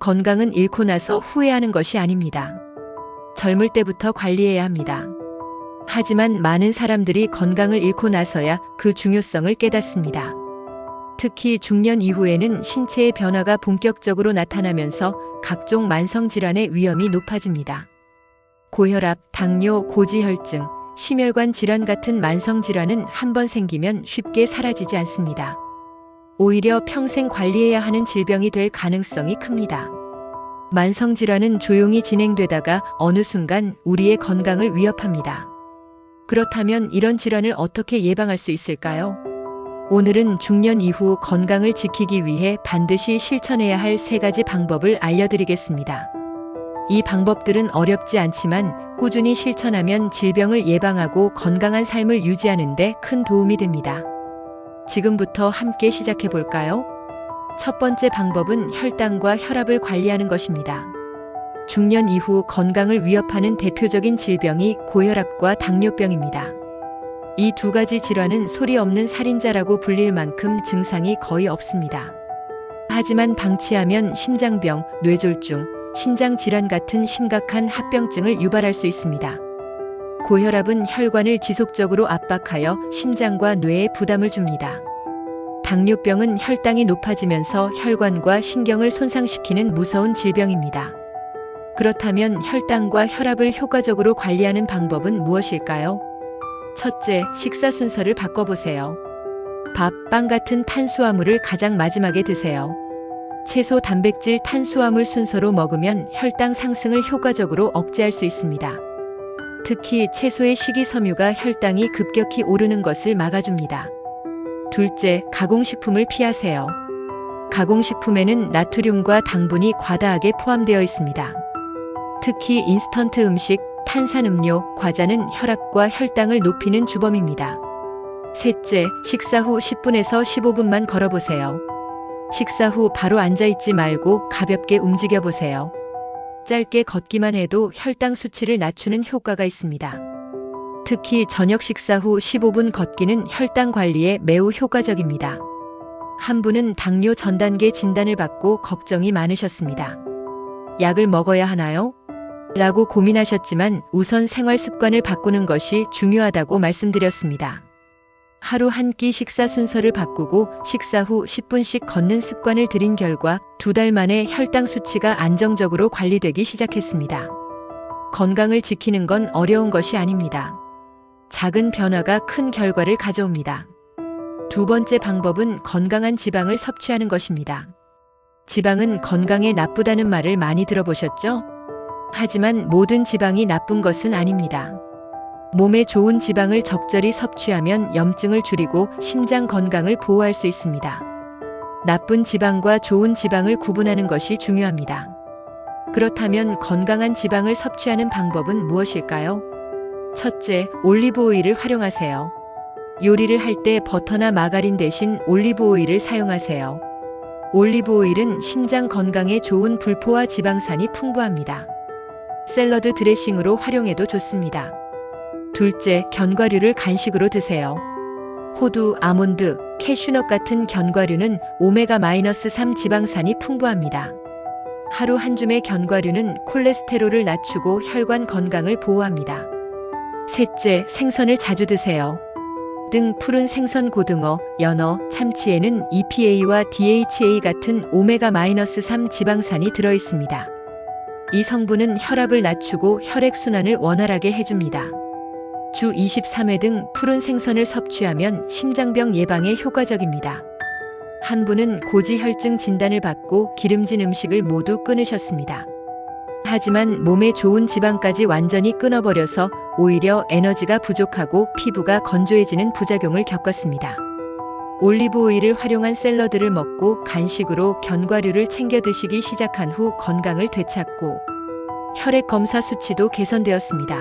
건강은 잃고 나서 후회하는 것이 아닙니다. 젊을 때부터 관리해야 합니다. 하지만 많은 사람들이 건강을 잃고 나서야 그 중요성을 깨닫습니다. 특히 중년 이후에는 신체의 변화가 본격적으로 나타나면서 각종 만성질환의 위험이 높아집니다. 고혈압, 당뇨, 고지혈증, 심혈관 질환 같은 만성질환은 한번 생기면 쉽게 사라지지 않습니다. 오히려 평생 관리해야 하는 질병이 될 가능성이 큽니다. 만성질환은 조용히 진행되다가 어느 순간 우리의 건강을 위협합니다. 그렇다면 이런 질환을 어떻게 예방할 수 있을까요? 오늘은 중년 이후 건강을 지키기 위해 반드시 실천해야 할 3가지 방법을 알려드리겠습니다. 이 방법들은 어렵지 않지만 꾸준히 실천하면 질병을 예방하고 건강한 삶을 유지하는 데 큰 도움이 됩니다. 지금부터 함께 시작해 볼까요? 첫 번째 방법은 혈당과 혈압을 관리하는 것입니다. 중년 이후 건강을 위협하는 대표적인 질병이 고혈압과 당뇨병입니다. 이 2가지 질환은 소리 없는 살인자라고 불릴 만큼 증상이 거의 없습니다. 하지만 방치하면 심장병, 뇌졸중, 신장질환 같은 심각한 합병증을 유발할 수 있습니다. 고혈압은 혈관을 지속적으로 압박하여 심장과 뇌에 부담을 줍니다. 당뇨병은 혈당이 높아지면서 혈관과 신경을 손상시키는 무서운 질병입니다. 그렇다면 혈당과 혈압을 효과적으로 관리하는 방법은 무엇일까요? 첫째, 식사 순서를 바꿔보세요. 밥, 빵 같은 탄수화물을 가장 마지막에 드세요. 채소, 단백질, 탄수화물 순서로 먹으면 혈당 상승을 효과적으로 억제할 수 있습니다. 특히 채소의 식이섬유가 혈당이 급격히 오르는 것을 막아줍니다. 둘째, 가공식품을 피하세요. 가공식품에는 나트륨과 당분이 과다하게 포함되어 있습니다. 특히 인스턴트 음식, 탄산음료, 과자는 혈압과 혈당을 높이는 주범입니다. 셋째, 식사 후 10분에서 15분만 걸어보세요. 식사 후 바로 앉아있지 말고 가볍게 움직여보세요. 짧게 걷기만 해도 혈당 수치를 낮추는 효과가 있습니다. 특히 저녁 식사 후 15분 걷기는 혈당 관리에 매우 효과적입니다. 한 분은 당뇨 전 단계 진단을 받고 걱정이 많으셨습니다. 약을 먹어야 하나요? 라고 고민하셨지만 우선 생활 습관을 바꾸는 것이 중요하다고 말씀드렸습니다. 하루 한 끼 식사 순서를 바꾸고 식사 후 10분씩 걷는 습관을 들인 결과 2달 만에 혈당 수치가 안정적으로 관리되기 시작했습니다. 건강을 지키는 건 어려운 것이 아닙니다. 작은 변화가 큰 결과를 가져옵니다. 2번째 방법은 건강한 지방을 섭취하는 것입니다. 지방은 건강에 나쁘다는 말을 많이 들어보셨죠? 하지만 모든 지방이 나쁜 것은 아닙니다. 몸에 좋은 지방을 적절히 섭취하면 염증을 줄이고 심장 건강을 보호할 수 있습니다. 나쁜 지방과 좋은 지방을 구분하는 것이 중요합니다. 그렇다면 건강한 지방을 섭취하는 방법은 무엇일까요? 첫째, 올리브 오일을 활용하세요. 요리를 할 때 버터나 마가린 대신 올리브 오일을 사용하세요. 올리브 오일은 심장 건강에 좋은 불포화 지방산이 풍부합니다. 샐러드 드레싱으로 활용해도 좋습니다. 둘째, 견과류를 간식으로 드세요. 호두, 아몬드, 캐슈넛 같은 견과류는 오메가-3 지방산이 풍부합니다. 하루 한 줌의 견과류는 콜레스테롤을 낮추고 혈관 건강을 보호합니다. 셋째, 생선을 자주 드세요. 등 푸른 생선, 고등어, 연어, 참치에는 EPA와 DHA 같은 오메가-3 지방산이 들어있습니다. 이 성분은 혈압을 낮추고 혈액순환을 원활하게 해줍니다. 주 23회 등 푸른 생선을 섭취하면 심장병 예방에 효과적입니다. 한 분은 고지혈증 진단을 받고 기름진 음식을 모두 끊으셨습니다. 하지만 몸에 좋은 지방까지 완전히 끊어버려서 오히려 에너지가 부족하고 피부가 건조해지는 부작용을 겪었습니다. 올리브 오일을 활용한 샐러드를 먹고 간식으로 견과류를 챙겨 드시기 시작한 후 건강을 되찾고 혈액 검사 수치도 개선되었습니다.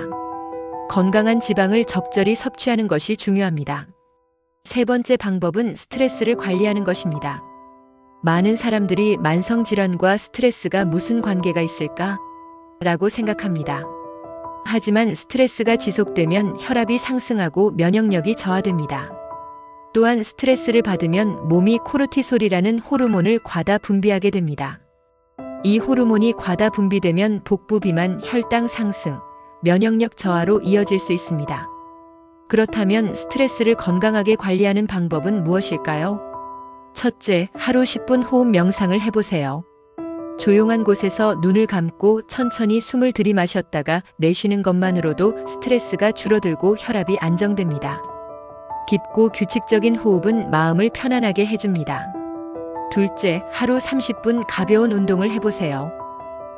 건강한 지방을 적절히 섭취하는 것이 중요합니다. 3번째 방법은 스트레스를 관리하는 것입니다. 많은 사람들이 만성질환과 스트레스가 무슨 관계가 있을까? 라고 생각합니다. 하지만 스트레스가 지속되면 혈압이 상승하고 면역력이 저하됩니다. 또한 스트레스를 받으면 몸이 코르티솔이라는 호르몬을 과다 분비하게 됩니다. 이 호르몬이 과다 분비되면 복부 비만, 혈당 상승, 면역력 저하로 이어질 수 있습니다. 그렇다면 스트레스를 건강하게 관리하는 방법은 무엇일까요? 첫째, 하루 10분 호흡 명상을 해보세요. 조용한 곳에서 눈을 감고 천천히 숨을 들이마셨다가 내쉬는 것만으로도 스트레스가 줄어들고 혈압이 안정됩니다. 깊고 규칙적인 호흡은 마음을 편안하게 해줍니다. 둘째, 하루 30분 가벼운 운동을 해보세요.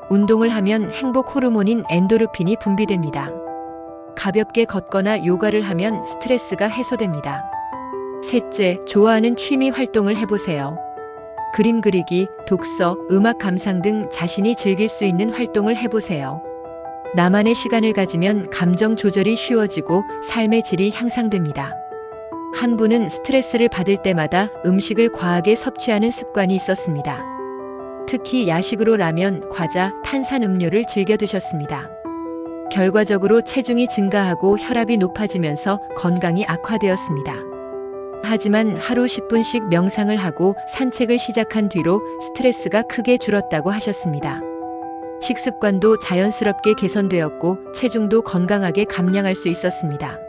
운동을 하면 행복 호르몬인 엔도르핀이 분비됩니다. 가볍게 걷거나 요가를 하면 스트레스가 해소됩니다. 셋째, 좋아하는 취미 활동을 해보세요. 그림 그리기, 독서, 음악 감상 등 자신이 즐길 수 있는 활동을 해보세요. 나만의 시간을 가지면 감정 조절이 쉬워지고 삶의 질이 향상됩니다. 한 분은 스트레스를 받을 때마다 음식을 과하게 섭취하는 습관이 있었습니다. 특히 야식으로 라면, 과자, 탄산음료를 즐겨 드셨습니다. 결과적으로 체중이 증가하고 혈압이 높아지면서 건강이 악화되었습니다. 하지만 하루 10분씩 명상을 하고 산책을 시작한 뒤로 스트레스가 크게 줄었다고 하셨습니다. 식습관도 자연스럽게 개선되었고 체중도 건강하게 감량할 수 있었습니다.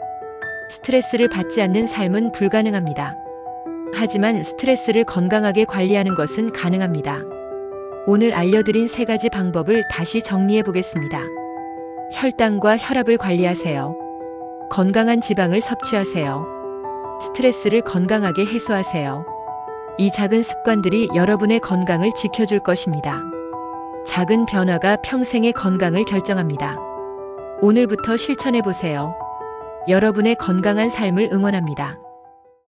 스트레스를 받지 않는 삶은 불가능합니다. 하지만 스트레스를 건강하게 관리하는 것은 가능합니다. 오늘 알려드린 3가지 방법을 다시 정리해 보겠습니다. 혈당과 혈압을 관리하세요. 건강한 지방을 섭취하세요. 스트레스를 건강하게 해소하세요. 이 작은 습관들이 여러분의 건강을 지켜줄 것입니다. 작은 변화가 평생의 건강을 결정합니다. 오늘부터 실천해 보세요. 여러분의 건강한 삶을 응원합니다.